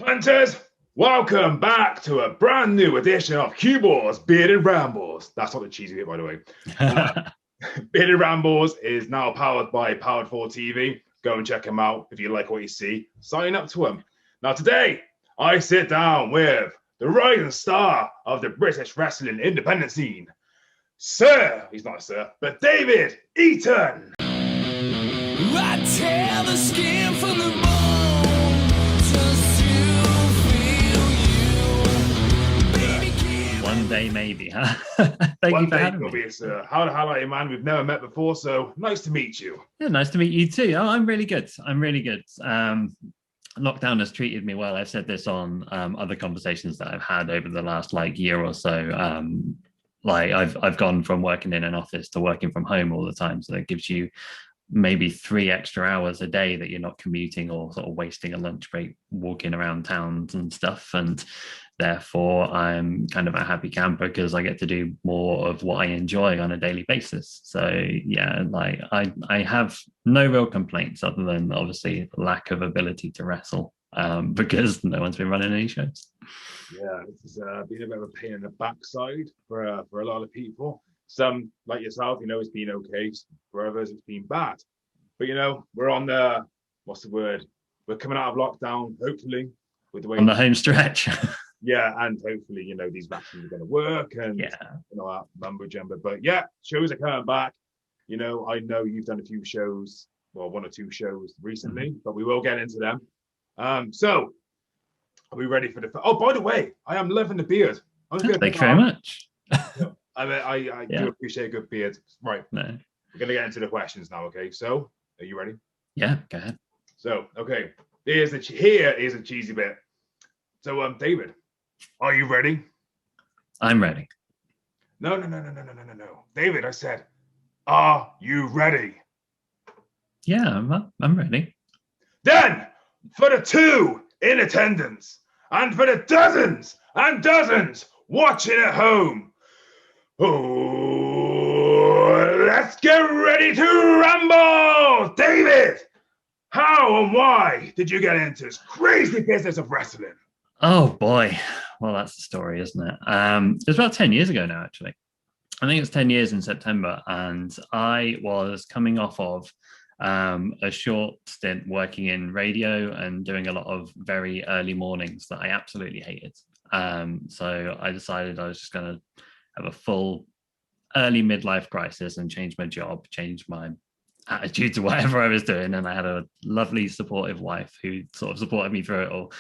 Punters, welcome back to a brand new edition of CueBall's Bearded Rambles. That's not the cheesy bit, by the way. Bearded Rambles is now powered by Powered4 TV. Go and check them out if you like what you see. Sign up to them. Now today, I sit down with the rising star of the British wrestling independent scene, Sir, he's not a sir, but David Eton. I tear the skin from the bone just to feel you. Baby, one day maybe, huh? Thank you for having me. Sir. How are you, man? We've never met before, so nice to meet you. Yeah, nice to meet you too. Oh, I'm really good. Lockdown has treated me well. I've said this on other conversations that I've had over the last year or so. I've gone from working in an office to working from home all the time, so that gives you maybe 3 extra hours a day that you're not commuting or sort of wasting a lunch break walking around towns and stuff. And therefore I'm kind of a happy camper because I get to do more of what I enjoy on a daily basis. So yeah, I have no real complaints other than obviously lack of ability to wrestle because no one's been running any shows. Yeah, this has been a bit of a pain in the backside for a lot of people. Some, like yourself, it's been okay. For others, it's been bad. But, we're on the, what's the word? We're coming out of lockdown, hopefully, with the way... On the home stretch. Yeah, and hopefully, these vaccines are going to work and, that mumbo jumbo. But yeah, shows are coming back. I know you've done a few shows, well, 1 or 2 shows recently, but we will get into them. So, are we ready for the... Oh, by the way, I am loving the beard. Thank you very much. I do appreciate a good beard. Right. No. We're going to get into the questions now, okay? So, are you ready? Yeah, go ahead. So, okay. Here is a cheesy bit. So, David, are you ready? I'm ready. No. David, I said, are you ready? Yeah, I'm ready. Then, for the 2 in attendance, and for the dozens and dozens watching at home, let's get ready to rumble! David, how and why did you get into this crazy business of wrestling? Oh boy, well that's the story, isn't it? It was about 10 years ago now, actually. I think it's 10 years in September, and I was coming off of a short stint working in radio and doing a lot of very early mornings that I absolutely hated. So I decided I was just going to have a full early midlife crisis and change my job, change my attitude to whatever I was doing. And I had a lovely supportive wife who sort of supported me through it all.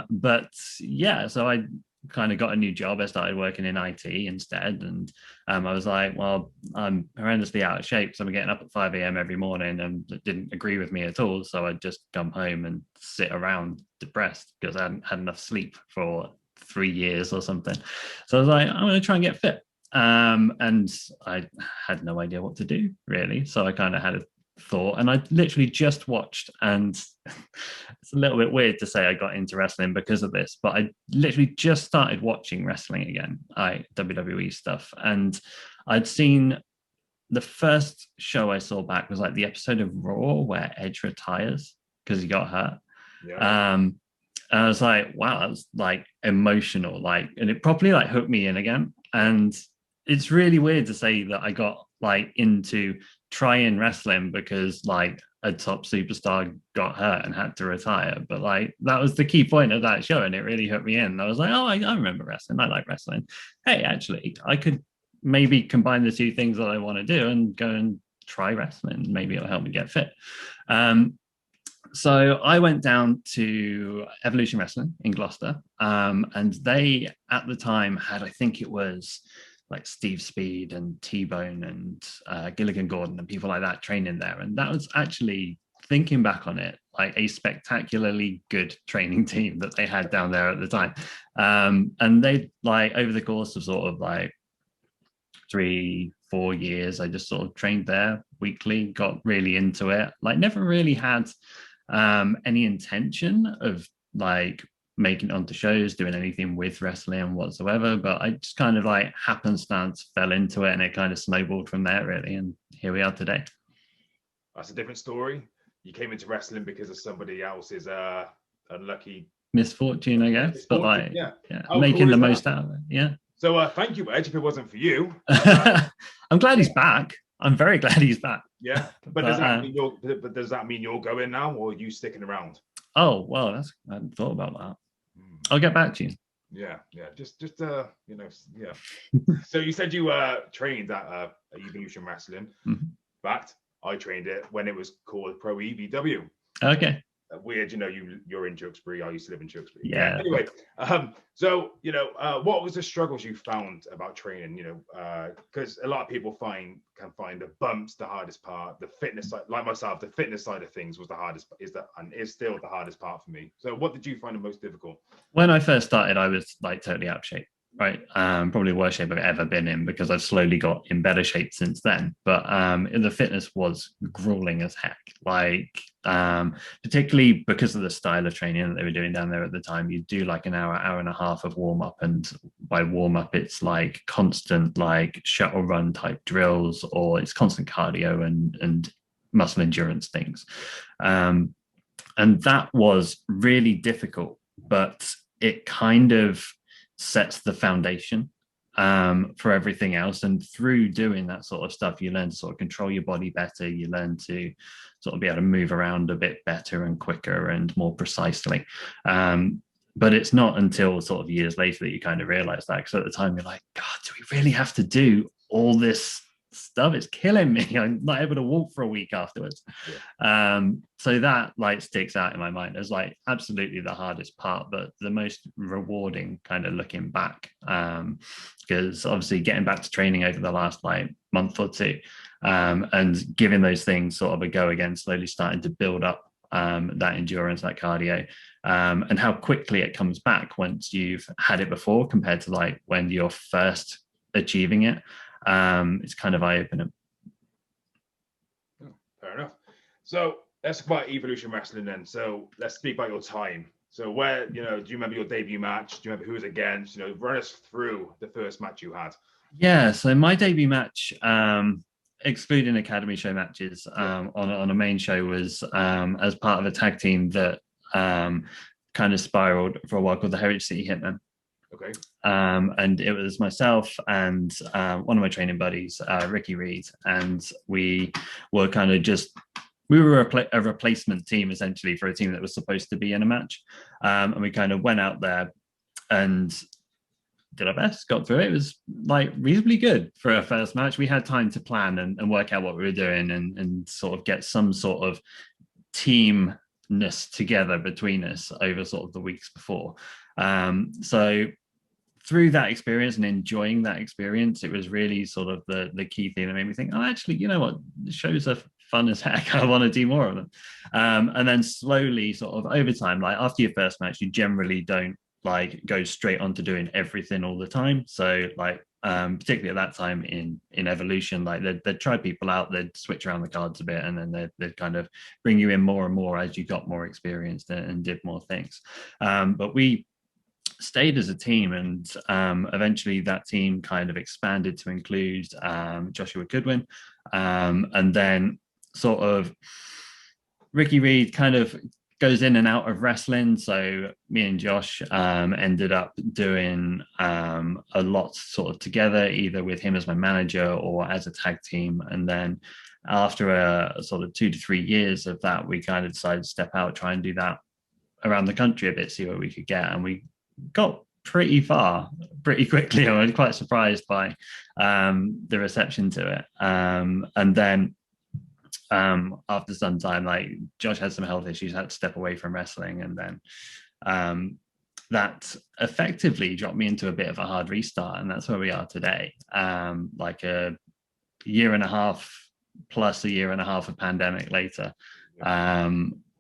But yeah, so I kind of got a new job. I started working in IT instead. And I was like, well, I'm horrendously out of shape. So I'm getting up at 5 a.m. every morning, and it didn't agree with me at all. So I'd just come home and sit around depressed because I hadn't had enough sleep for 3 years or something. So I was like, I'm going to try and get fit. And I had no idea what to do, really. So I kind of had a thought, and I literally just watched, and it's a little bit weird to say I got into wrestling because of this, but I literally just started watching wrestling again, WWE stuff. And I'd seen the first show I saw back was the episode of Raw where Edge retires because he got hurt. Yeah. And I was like, wow, that's emotional, and it properly hooked me in again. And it's really weird to say that I got into trying wrestling because a top superstar got hurt and had to retire. But that was the key point of that show, and it really hooked me in. I was like, oh, I remember wrestling. I like wrestling. Hey, actually, I could maybe combine the 2 things that I want to do and go and try wrestling. Maybe it'll help me get fit. So I went down to Evolution Wrestling in Gloucester, and they at the time had, I think it was Steve Speed and T-Bone and Gilligan Gordon and people like that training there. And that was actually, thinking back on it, a spectacularly good training team that they had down there at the time. And they over the course of sort of 3-4 years, I just sort of trained there weekly, got really into it. Never really had any intention of making it onto shows, doing anything with wrestling whatsoever, but I just kind of happenstance fell into it, and it kind of snowballed from there, really, and here we are today. That's a different story. You came into wrestling because of somebody else's unlucky misfortune, I guess, but like, yeah, making cool the is most that? out of it. Yeah. So thank you, Edge. If it wasn't for you, I'm glad he's back. I'm very glad he's back. Yeah, but does that mean you're going now, or are you sticking around? Oh well, I hadn't thought about that. I'll get back to you. Yeah. Just yeah. So you said you trained at Evolution Wrestling. In fact, I trained it when it was called Pro EVW. Okay. Weird, you're in Tewkesbury. I used to live in Tewkesbury. Yeah. Anyway, so what was the struggles you found about training? Because a lot of people can find the bumps the hardest part. The fitness side, like myself, the fitness side of things was the hardest. Is still the hardest part for me. So what did you find the most difficult? When I first started, I was like totally out of shape. Right, probably the worst shape I've ever been in, because I've slowly got in better shape since then. But the fitness was grueling as heck. Like, particularly because of the style of training that they were doing down there at the time. You do like an hour and a half of warm up, and by warm up, it's like constant like shuttle run type drills, or it's constant cardio and muscle endurance things. And that was really difficult, but it kind of sets the foundation for everything else. And through doing that sort of stuff, you learn to sort of control your body better. You learn to sort of be able to move around a bit better and quicker and more precisely. But it's not until sort of years later that you kind of realize that, because at the time you're like, God, do we really have to do all this stuff? It's killing me. I'm not able to walk for a week afterwards. So that like sticks out in my mind as like absolutely the hardest part, but the most rewarding kind of looking back, because obviously getting back to training over the last like month or two, and giving those things sort of a go again, slowly starting to build up that endurance, that cardio, and how quickly it comes back once you've had it before compared to like when you're first achieving it. It's kind of eye-opening. Fair enough. So let's talk about Evolution Wrestling then. So let's speak about your time. So where, do you remember your debut match? Do you remember who was against? Run us through the first match you had. Yeah, so my debut match, excluding Academy show matches, on a main show, was as part of a tag team that kind of spiraled for a while, called the Heritage City Hitmen. Okay. And it was myself and one of my training buddies, Ricky Reed, and we were kind of we were a replacement team essentially for a team that was supposed to be in a match. And we kind of went out there and did our best, got through it. It was like reasonably good for our first match. We had time to plan and work out what we were doing and sort of get some sort of teamness together between us over sort of the weeks before. So through that experience and enjoying that experience, it was really sort of the key thing that made me think, oh, actually, you know what, the shows are fun as heck. I want to do more of them. And then slowly sort of over time, like after your first match, you generally don't like go straight on to doing everything all the time. So like, particularly at that time in Evolution, like they'd try people out, they'd switch around the cards a bit, and then they'd kind of bring you in more and more as you got more experienced and did more things. But we stayed as a team, and eventually that team kind of expanded to include Joshua Goodwin, and then sort of Ricky Reed kind of goes in and out of wrestling. So me and Josh ended up doing a lot sort of together, either with him as my manager or as a tag team. And then after a sort of 2 to 3 years of that, we kind of decided to step out, try and do that around the country a bit, see where we could get. And we got pretty far pretty quickly. I was quite surprised by the reception to it. And then after some time, like Josh had some health issues, had to step away from wrestling, and then that effectively dropped me into a bit of a hard restart, and that's where we are today. Like a year and a half plus a year and a half of pandemic later,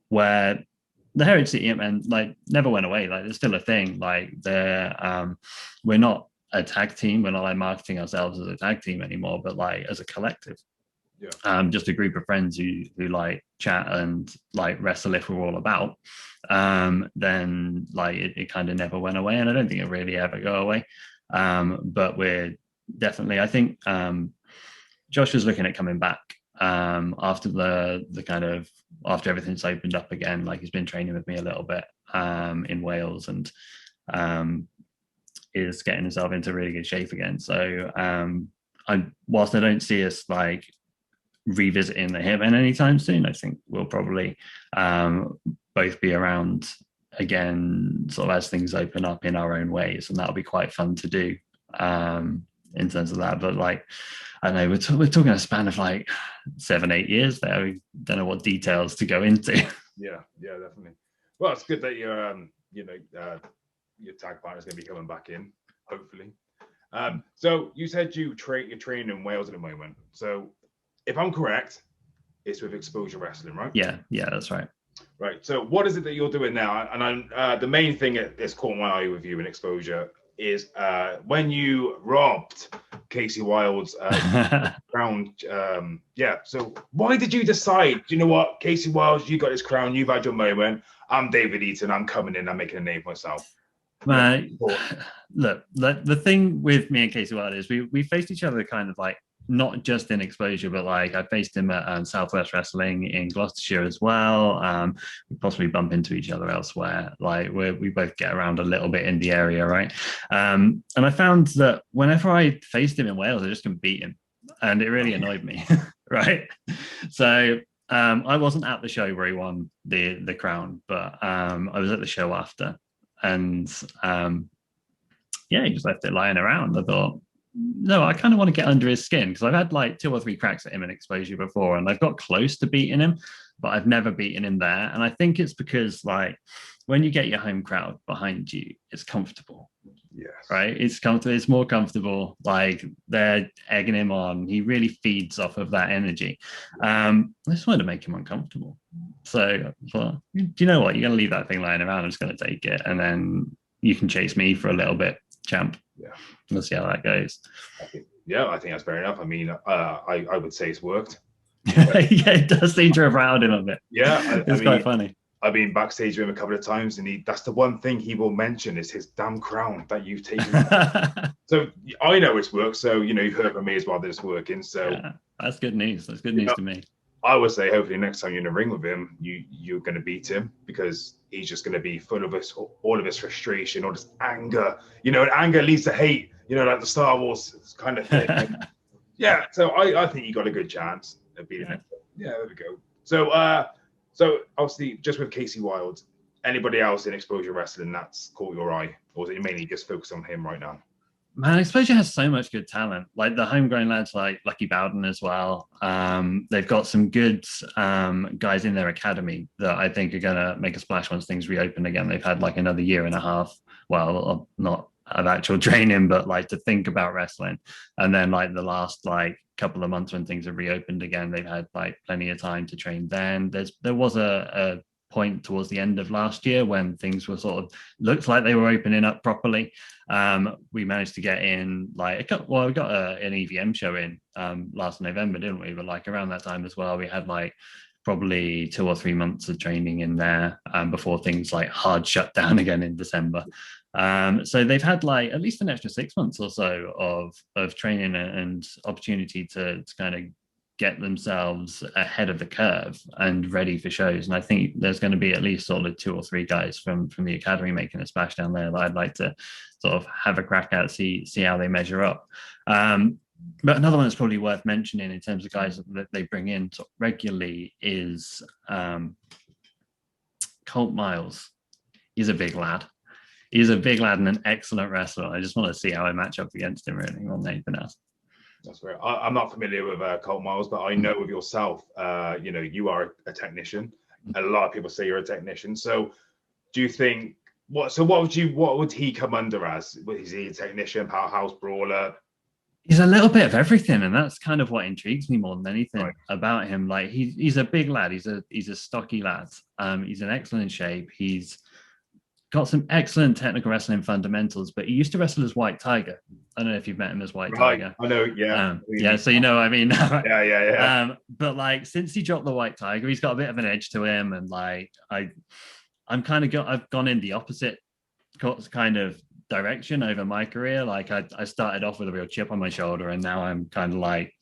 where the Heritage City Hitmen like never went away. Like they're still a thing. Like we're not a tag team. We're not like marketing ourselves as a tag team anymore, but like as a collective. Yeah. Just a group of friends who like chat and like wrestle if we're all about. Then like it kind of never went away, and I don't think it really ever go away. But we're definitely, I think Josh was looking at coming back after the kind of after everything's opened up again. Like he's been training with me a little bit, in Wales, and is getting himself into really good shape again. So whilst I don't see us like revisiting the him anytime soon, I think we'll probably both be around again sort of as things open up in our own ways, and that'll be quite fun to do in terms of that. But like, I know we're talking a span of like 7-8 years there. We don't know what details to go into. Yeah, definitely. Well, it's good that your tag partner's going to be coming back in, hopefully. So you said you're training in Wales at the moment. So if I'm correct, it's with Exposure Wrestling, right? Yeah, that's right. Right. So what is it that you're doing now? And the main thing that's caught my eye with you in Exposure is when you robbed Casey Wilde's crown. So why did you decide, you know what, Casey Wilde, you got this crown, you've had your moment. I'm David Eton, I'm coming in, I'm making a name for myself. Look, the thing with me and Casey Wilde is we faced each other kind of like not just in Exposure, but like I faced him at Southwest Wrestling in Gloucestershire as well. We possibly bump into each other elsewhere. Like we both get around a little bit in the area, right? And I found that whenever I faced him in Wales, I just couldn't beat him, and it really annoyed me, right? So I wasn't at the show where he won the crown, but I was at the show after, and he just left it lying around. I thought, no, I kind of want to get under his skin, because I've had like 2 or 3 cracks at him in Exposure before, and I've got close to beating him, but I've never beaten him there. And I think it's because like when you get your home crowd behind you, it's comfortable. Yes. Right. It's comfortable. It's more comfortable. Like they're egging him on. He really feeds off of that energy. I just wanted to make him uncomfortable. So I thought, do you know what? You're going to leave that thing lying around. I'm just going to take it, and then you can chase me for a little bit, champ. Yeah. We'll see how that goes. I think that's fair enough. I mean, I would say it's worked. Yeah, it does seem to have riled him a bit. Yeah, it's quite funny. I've been backstage with him a couple of times, and that's the one thing he will mention is his damn crown that you've taken. So I know it's worked. So you've heard from me as well that it's working. So yeah, that's good news. That's good news to me. I would say hopefully next time you're in the ring with him, you're going to beat him, because he's just going to be full of all of his frustration, all this anger. And anger leads to hate. Like the Star Wars kind of thing. Yeah. So I think you got a good chance of beating him. Yeah, there we go. So obviously, just with Casey Wilde, anybody else in Exposure Wrestling that's caught your eye, or is it mainly just focused on him right now? Man, Exposure has so much good talent. Like the homegrown lads, like Lucky Bowden as well. They've got some good guys in their academy that I think are going to make a splash once things reopen again. They've had like another year and a half. Well, not of actual training, but like to think about wrestling. And then like the last like couple of months when things have reopened again, they've had like plenty of time to train. Then there was a point towards the end of last year when things were sort of looked like they were opening up properly. We managed to get in like we got an EVM show in last November, didn't we? But like around that time as well, we had like probably 2 or 3 months of training in there before things like hard shut down again in December. So they've had like at least an extra 6 months or so of training and opportunity to kind of get themselves ahead of the curve and ready for shows. And I think there's going to be at least sort of 2 or 3 guys from the academy making a splash down there that I'd like to sort of have a crack at, see how they measure up. But another one that's probably worth mentioning in terms of guys that they bring in regularly is Colt Miles. He's a big lad. He's a big lad and an excellent wrestler. I just want to see how I match up against him, really, more than anything else. That's right. I'm not familiar with Colt Miles, but I know with yourself, you are a technician. A lot of people say you're a technician. So do you think, what would he come under as? Is he a technician, powerhouse brawler? He's a little bit of everything, and that's kind of what intrigues me more than anything about him. Like he's a big lad. He's a stocky lad. He's in excellent shape. He's got some excellent technical wrestling fundamentals, but he used to wrestle as White Tiger. I don't know if you've met him as White Tiger. I know, yeah. So you know what I mean. Yeah. But like since he dropped the White Tiger, he's got a bit of an edge to him, and like I've gone in the opposite kind of direction over my career. Like I started off with a real chip on my shoulder, and now I'm kind of like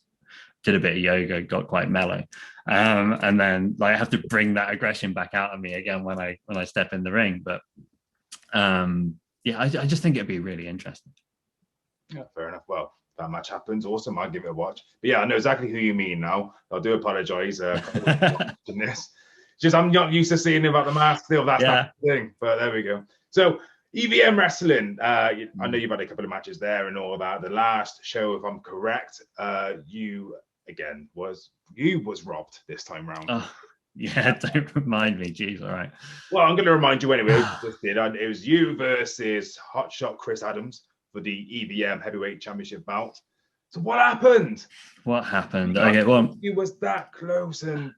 did a bit of yoga, got quite mellow, and then like I have to bring that aggression back out of me again when I step in the ring. But yeah, I just think it'd be really interesting. Yeah, fair enough. Well, that match happens. Awesome. I'll give it a watch. But yeah, I know exactly who you mean now. I do apologize. In this, just I'm not used to seeing about the mask still. That's not the thing. But there we go. So EVM Wrestling. I know you've had a couple of matches there and all that. The last show, if I'm correct, you was robbed this time round. Oh, yeah, don't remind me. Jeez, all right. Well, I'm going to remind you anyway. It was you versus Hotshot Chris Adams for the EVM Heavyweight Championship bout. So what happened? What happened? Okay, well, he was that close, and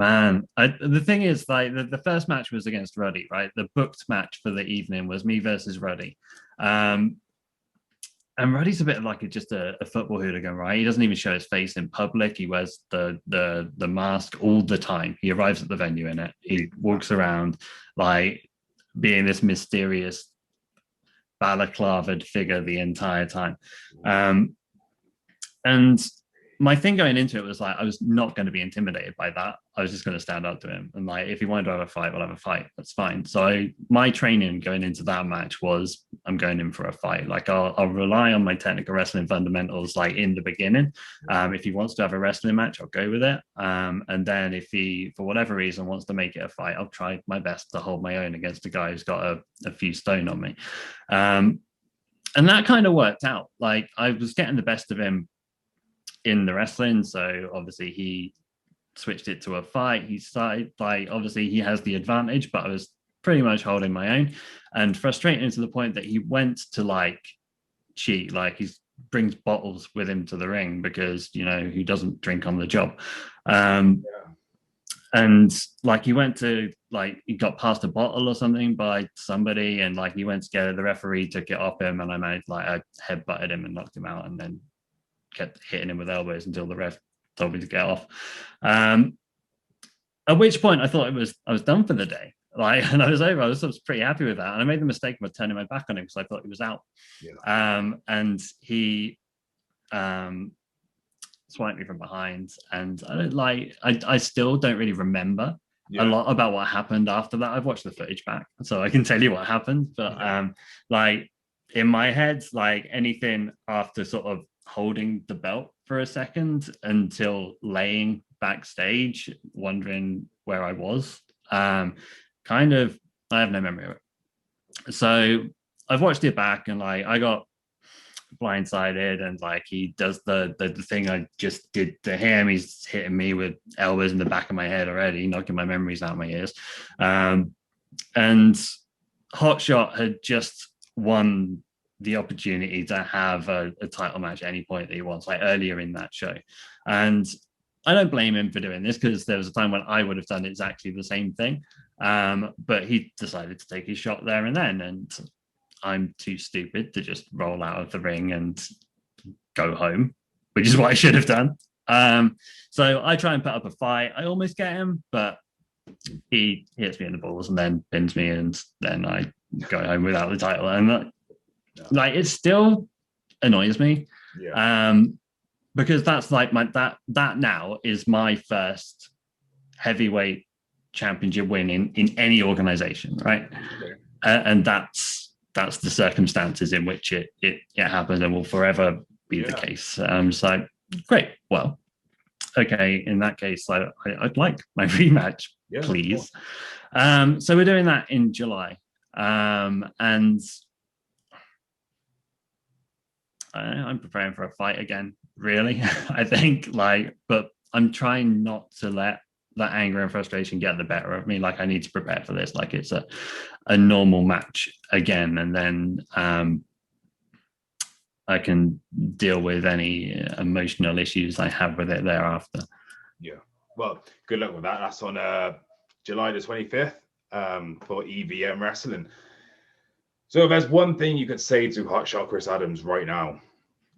man, the thing is, like the first match was against Ruddy, right? The booked match for the evening was me versus Ruddy. And Ruddy's a bit of like just a football hooligan, right? He doesn't even show his face in public. He wears the mask all the time. He arrives at the venue in it. He walks around like being this mysterious balaclavaed figure the entire time. And my thing going into it was like I was not going to be intimidated by that. I was just going to stand up to him, and like if he wanted to have a fight, we'll have a fight. That's fine. So my training going into that match was I'm going in for a fight. Like I'll rely on my technical wrestling fundamentals like in the beginning. If he wants to have a wrestling match, I'll go with it. And then if he for whatever reason wants to make it a fight, I'll try my best to hold my own against a guy who's got a few stone on me. And that kind of worked out. Like I was getting the best of him in the wrestling, so obviously he switched it to a fight. He started like obviously he has the advantage, but I was pretty much holding my own, and frustrating to the point that he went to like cheat, like he brings bottles with him to the ring because you know who doesn't drink on the job. And like he went to like he got passed a bottle or something by somebody, and like he went to get it, the referee took it off him, and I headbutted him and knocked him out, and then kept hitting him with elbows until the ref told me to get off. At which point I thought I was done for the day. Like, and I was pretty happy with that. And I made the mistake of turning my back on him because I thought he was out. Yeah. And he swiped me from behind, and I still don't really remember a lot about what happened after that. I've watched the footage back, so I can tell you what happened. But like in my head, like anything after sort of holding the belt for a second until laying backstage, wondering where I was, kind of, I have no memory of it. So I've watched it back, and like I got blindsided, and like he does the thing I just did to him. He's hitting me with elbows in the back of my head already, knocking my memories out of my ears. And Hotshot had just won the opportunity to have a title match at any point that he wants, like earlier in that show. And I don't blame him for doing this because there was a time when I would have done exactly the same thing. But he decided to take his shot there and then. And I'm too stupid to just roll out of the ring and go home, which is what I should have done. So I try and put up a fight. I almost get him, but he hits me in the balls and then pins me, and then I go home without the title. And like it still annoys me, because that's like that now is my first heavyweight championship win in any organization, right? And that's the circumstances in which it happened and will forever be the case. So great. Well, okay. In that case, I'd like my rematch, please. So we're doing that in July, and I'm preparing for a fight again, really. I think but I'm trying not to let that anger and frustration get the better of me. Like I need to prepare for this. Like it's a normal match again. And then I can deal with any emotional issues I have with it thereafter. Yeah. Well, good luck with that. That's on July the 25th for EVM Wrestling. So if there's one thing you could say to Hotshot Chris Adams right now,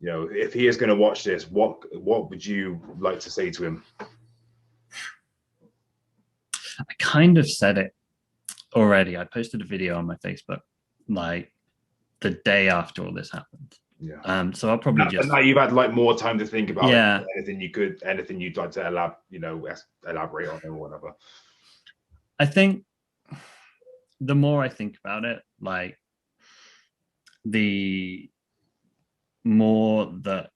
you know, if he is going to watch this, what would you like to say to him? I kind of said it already. I posted a video on my Facebook like the day after all this happened. Yeah. So I'll probably just. And now you've had like more time to think about Yeah. anything you'd like to elaborate on or whatever. I think the more I think about it, like the more that.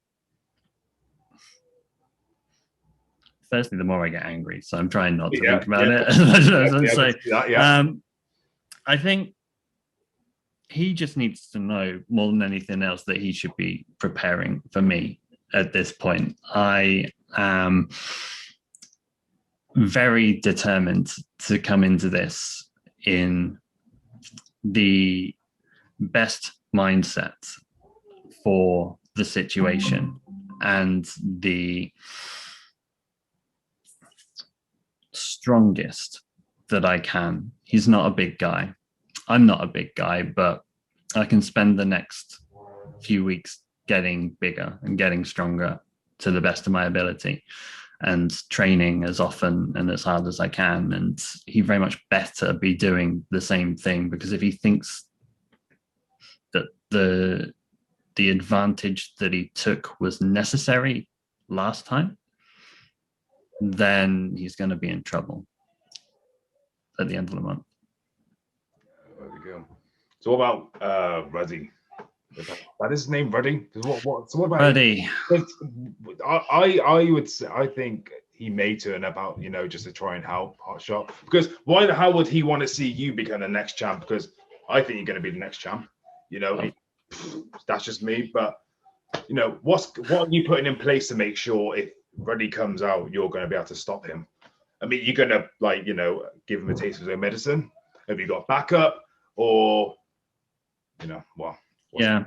Firstly, the more I get angry, so I'm trying not to think about it. I think he just needs to know more than anything else that he should be preparing for me at this point. I am very determined to come into this in the best mindset for the situation and the strongest that I can. He's not a big guy. I'm not a big guy, but I can spend the next few weeks getting bigger and getting stronger to the best of my ability and training as often and as hard as I can. And he very much better be doing the same thing, because if he thinks that the advantage that he took was necessary last time, then he's going to be in trouble at the end of the month. There we go. So what about Ruddy? That is his name, Ruddy. So what about Ruddy? I would say, I think he may turn up out, just to try and help Hotshot. Because why the hell would he want to see you become the next champ? Because I think you're going to be the next champ. That's just me. But what are you putting in place to make sure if Ruddy comes out, you're going to be able to stop him? I mean, you're going to give him a taste of his own medicine. Have you got backup, or Yeah,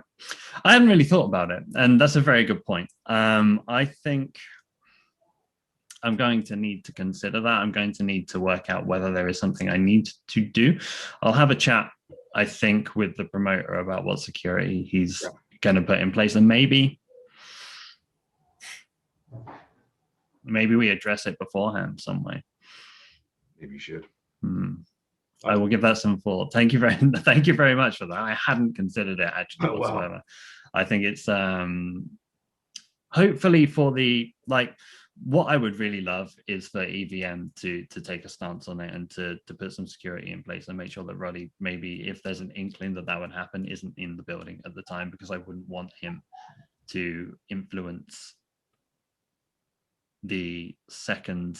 I haven't really thought about it, and that's a very good point. I think I'm going to need to consider that. I'm going to need to work out whether there is something I need to do. I'll have a chat, I think, with the promoter about what security he's going to put in place, and maybe we address it beforehand some way. Maybe you should. I will give that some thought. Thank you very much for that. I hadn't considered it actually whatsoever. Wow. I think it's hopefully for the what I would really love is for EVM to take a stance on it and to put some security in place and make sure that Ruddy, maybe if there's an inkling that would happen, isn't in the building at the time, because I wouldn't want him to influence the second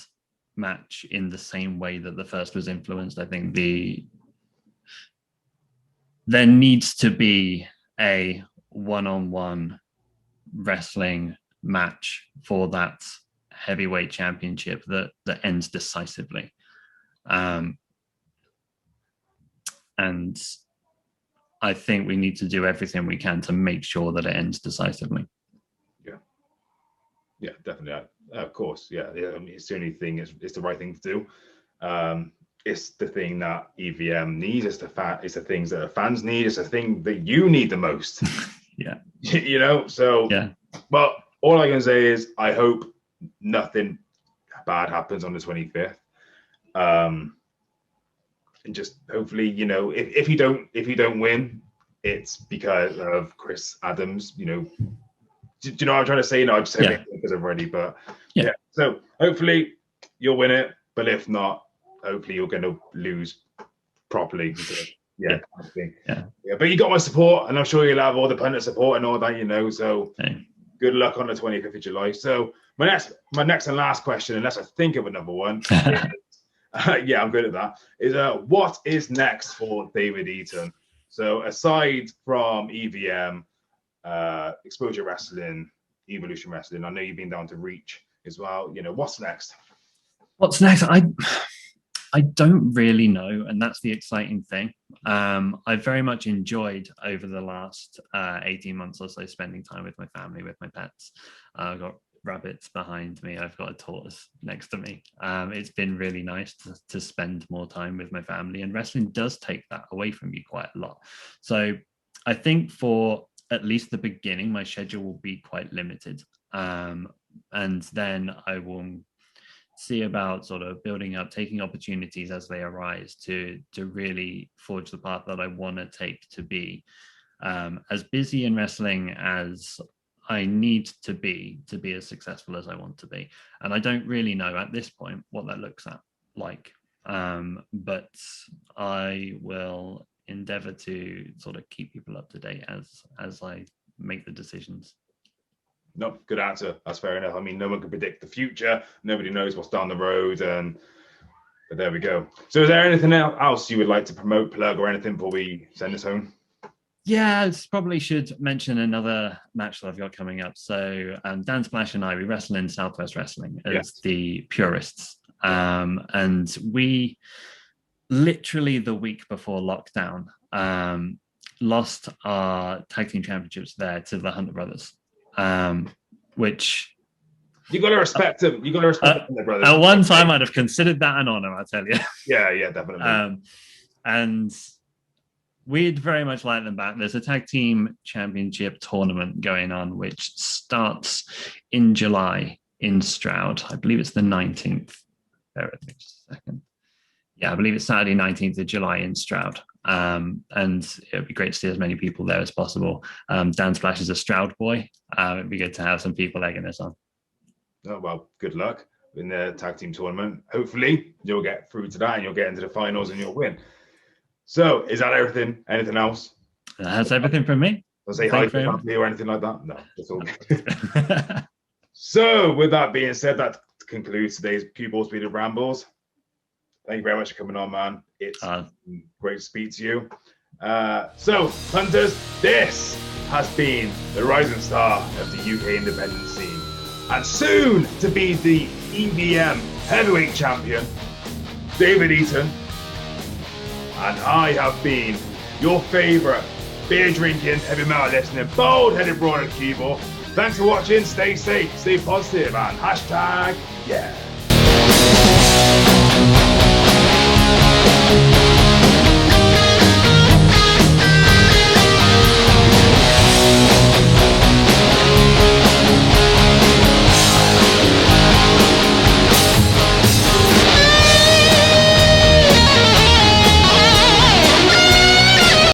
match in the same way that the first was influenced. I think there needs to be a one-on-one wrestling match for that heavyweight championship that ends decisively. And I think we need to do everything we can to make sure that it ends decisively. Yeah, definitely. Of course. Yeah. I mean, it's the only thing. It's the right thing to do. It's the thing that EVM needs. It's the things that the fans need. It's the thing that you need the most. Yeah. So. Yeah. But all I can say is I hope nothing bad happens on the 25th. And just hopefully, if you don't win, it's because of Chris Adams. Do you know what I'm trying to say? I just hope it because I'm ready. But yeah. So hopefully you'll win it. But if not, hopefully you're going to lose properly. Yeah. But you got my support, and I'm sure you'll have all the pundit support and all that, So good luck on the 25th of July. So my next and last question, unless I think of another one. I'm good at that. Is what is next for David Eton? So aside from EVM, Exposure Wrestling, Evolution Wrestling, I know you've been down to Reach as well. What's next? I don't really know, and that's the exciting thing. I very much enjoyed over the last 18 months or so spending time with my family, with my pets. I've got rabbits behind me. I've got a tortoise next to me. It's been really nice to spend more time with my family, and wrestling does take that away from you quite a lot. So I think for at least the beginning, my schedule will be quite limited. And then I will see about sort of building up, taking opportunities as they arise to really forge the path that I want to take to be as busy in wrestling as I need to be as successful as I want to be. And I don't really know at this point what that looks like. But I will endeavor to sort of keep people up to date as I make the decisions. No, good answer. That's fair enough. I mean, no one can predict the future. Nobody knows what's down the road. But there we go. So is there anything else you would like to promote, plug, or anything before we send this home? Yeah, I probably should mention another match that I've got coming up. So Dan Splash and I, we wrestle in Southwest Wrestling as the Purists. And we literally the week before lockdown lost our tag team championships there to the Hunter Brothers, which you got to respect them. You got to respect them, brothers. At one time, I'd have considered that an honor, I tell you. Yeah, definitely. And we'd very much like them back. There's a tag team championship tournament going on, which starts in July in Stroud. I believe it's the 19th. Bear with me just a second. Yeah, I believe it's Saturday, 19th of July in Stroud. And it would be great to see as many people there as possible. Dan Splash is a Stroud boy. It'd be good to have some people egging us on. Oh, well, good luck in the tag team tournament. Hopefully you'll get through to that and you'll get into the finals and you'll win. So is that everything? Anything else? That's everything from me. I'll say hi to family or anything like that. No, that's all good. So with that being said, that concludes today's CueBall's Bearded Rambles. Thank you very much for coming on, man. It's great to speak to you. So, punters, this has been the rising star of the UK independent scene, and soon to be the EVM Heavyweight Champion, David Eton. And I have been your favourite beer drinking, heavy metal listening, bald headed broad at CueBall. Thanks for watching. Stay safe, stay positive, and #yeah.